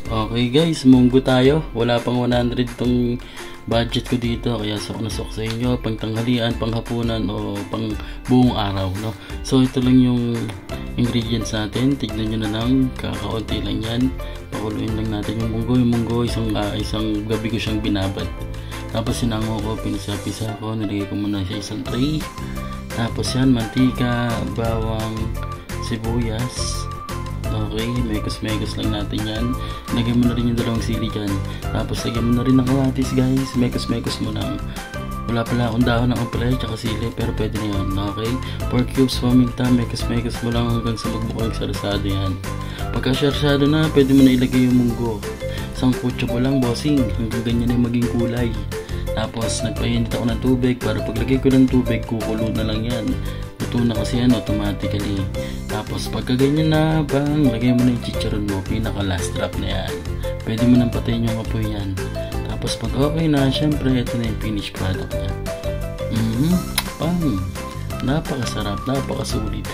Okay guys, munggo tayo. Wala pang 100 tong budget ko dito, kaya sok na sok sa inyo pang tanghalian, pang hapunan o pang buong araw, no? So ito lang yung ingredients natin. Tignan nyo na lang, kakaunti lang yan. Pakuluin lang natin yung munggo. Isang gabi ko siyang binabad. Tapos sinango ko, pinisa-pisa ko, nilagay ko muna sa isang tray. Tapos yan, mantika, bawang, sibuyas. Okay, mekos lang natin yan. Lagyan mo na rin yung dalawang sili dyan. Tapos lagyan mo na rin ng kamatis guys. Mekos mo lang. Wala pala akong dahon ng ampalaya tsaka sili, pero pwede na yan. Okay, pork cubes, paminta, mekos mo lang hanggang sa magbukang sarsado yan. Pagka sarsado na, pwede mo na ilagay yung munggo. Isang kutso ko lang bossing, hanggang ganyan na yung maging kulay. Tapos nagpainit ako ng tubig. Para paglagay ko ng tubig, kukulo na lang yan. Luto na kasi yan automatically. Tapos pagka ganyan na, lagay mo na yung chicharon mo. Pinaka last drop na yan. Pwede mo nang patayin yung apoy yan. Tapos pag okay na, syempre ito na yung finished product niya. Napakasarap, napakasulit.